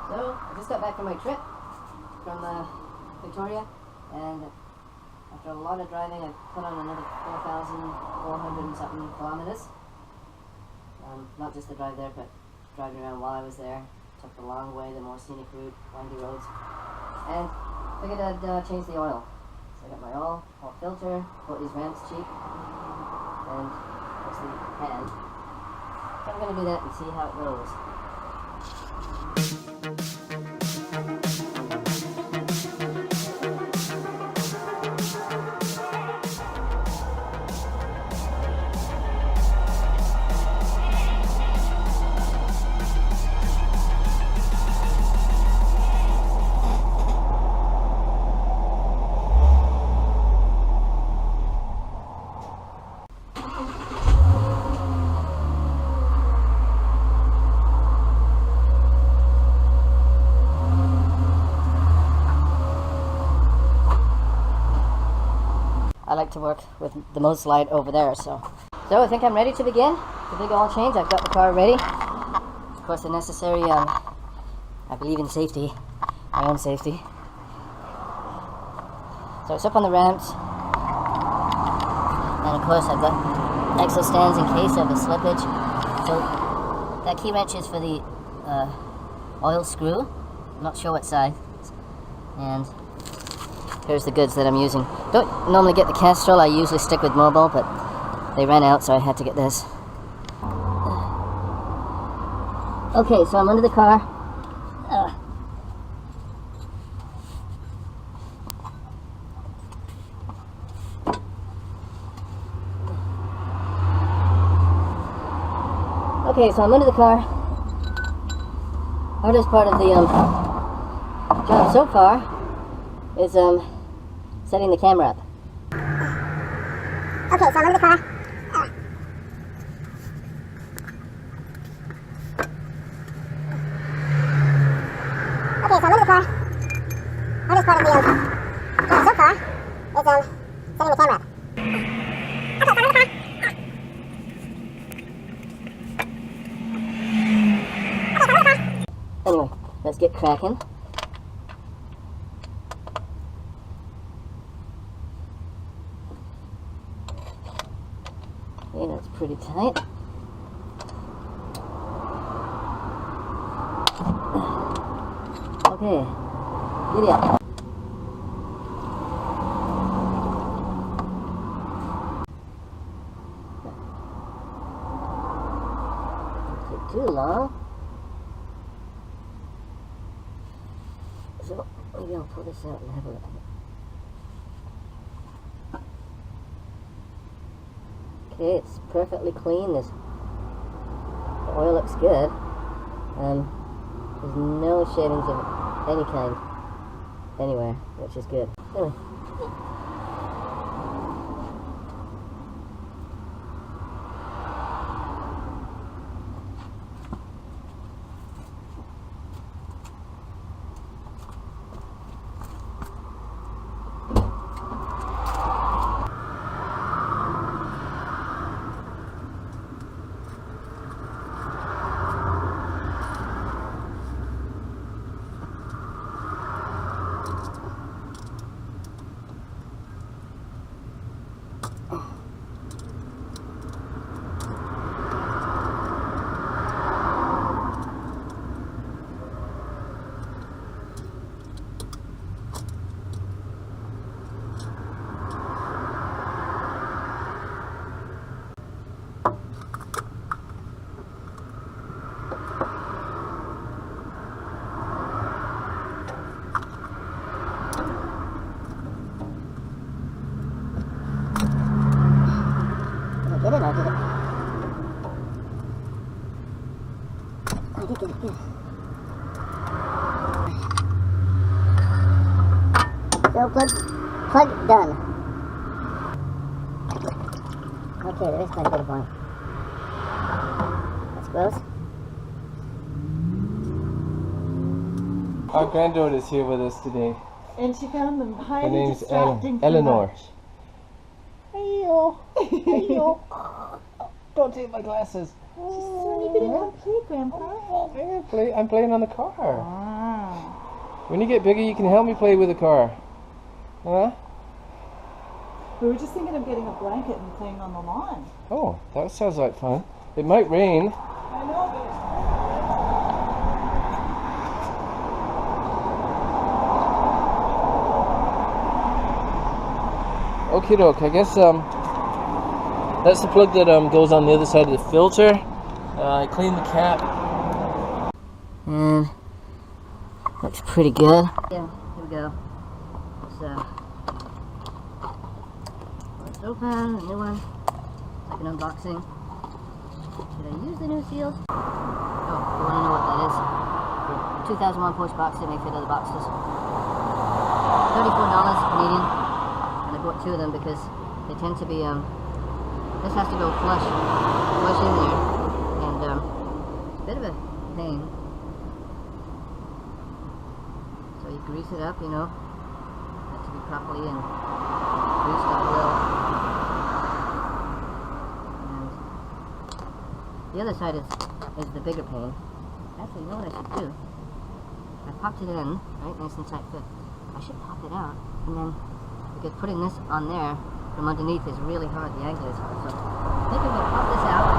So, I just got back from my trip from Victoria, and after a lot of driving, I put on another 4,400 and something kilometers. Not just the drive there, but driving around while I was there. Took the long way, the more scenic route, windy roads, and figured I'd change the oil. So I got my oil filter, bought these ramps cheap, and that's the hand. So I'm going to do that and see how it goes. I like to work with the most light over there, so I think I'm ready to begin the big oil change. I've got the car ready. Of course, the necessary, I believe in safety, my own safety. So it's up on the ramps, and of course I've got exo stands in case of a slippage. So that key wrench is for the oil screw. I'm not sure what size, and here's the goods that I'm using. Don't normally get the Castrol, I usually stick with Mobile, but they ran out, so I had to get this. Okay, so I'm under the car. Okay, so I'm under the car. Hardest part of the job so far is setting the camera up. Okay, so I'm under the car. Okay, so I'm under the car. Hardest part of the job so far is setting the camera up. Okay, so I'm under the car. Anyway, let's get cracking. Okay, that's pretty tight. Okay, giddy up. Don't take too long. So maybe I'll pull this out and have a look. Okay, it's perfectly clean. The oil looks good. There's no shavings of any kind anywhere, which is good. Anyway. I did it. I did get it, good. So plug done. Okay, there is quite a bit of oil. That's close. Our granddaughter is here with us today. And she found them highly Her name's distracting. Eleanor. Hey-yo. Hey-yo. Don't take my glasses. Just so you can come play, Grandpa. I'm playing on the car. When you get bigger, you can help me play with the car. Huh? We were just thinking of getting a blanket and playing on the lawn. Oh, that sounds like fun. It might rain. I know, but Okie doke, I guess that's the plug that goes on the other side of the filter. I cleaned the cap. And looks pretty good. Yeah, here we go. So let's open a new one. Like an unboxing. Did I use the new seals? Oh, you want to know what that is? The 2001 Porsche Boxster may fit other Boxsters. $34 Canadian. And I bought two of them because they tend to be, this has to go flush in there, and it's a bit of a pain. So you grease it up, you know, has to be properly and greased up a little. And the other side is the bigger pain. Actually, you know what I should do? I popped it in, right, nice and tight fit. I should pop it out, and then because putting this on there from underneath is really hard, the angle is hard. So I think I'm going to pop this out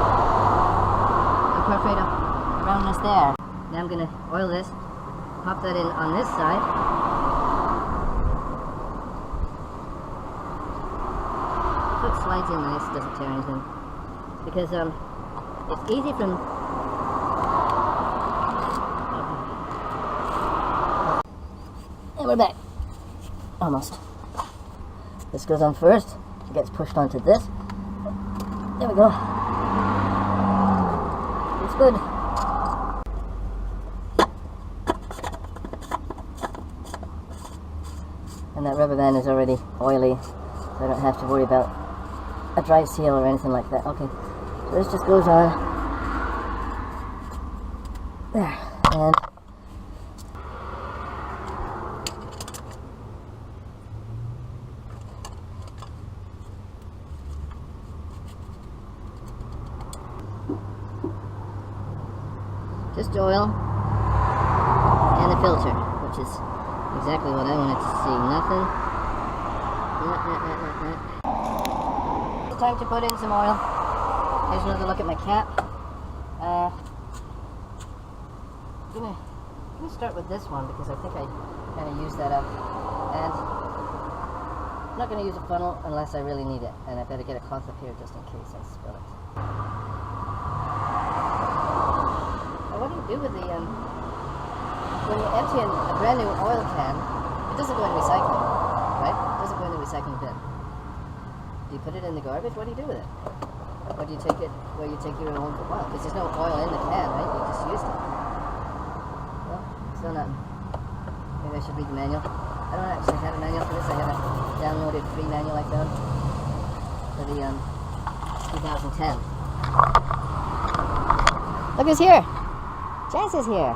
and perforate around this there. Now I'm going to oil this, pop that in on this side. So it slides in nice, doesn't tear anything. Because it's easy from... And we're back. Almost. This goes on first, it gets pushed onto this. There we go. It's good. And that rubber band is already oily, so I don't have to worry about a dry seal or anything like that. Okay, so this just goes on. There, and just oil and the filter, which is exactly what I wanted to see. Nothing. It's time to put in some oil. Here's another look at my cap. I'm gonna start with this one because I think I kind of used that up. And I'm not gonna use a funnel unless I really need it. And I better get a cloth up here just in case I spill it. What do you do with the, when you empty a brand new oil can, it doesn't go in recycling, right? It doesn't go in the recycling bin. Do you put it in the garbage? What do you do with it? Or do you take it where you take your own oil? Because there's no oil in the can, right? You just used it. Well, still nothing. Maybe I should read the manual. I don't actually have a manual for this. I have a downloaded free manual I found for the 2010. Look who's here! Jess is here.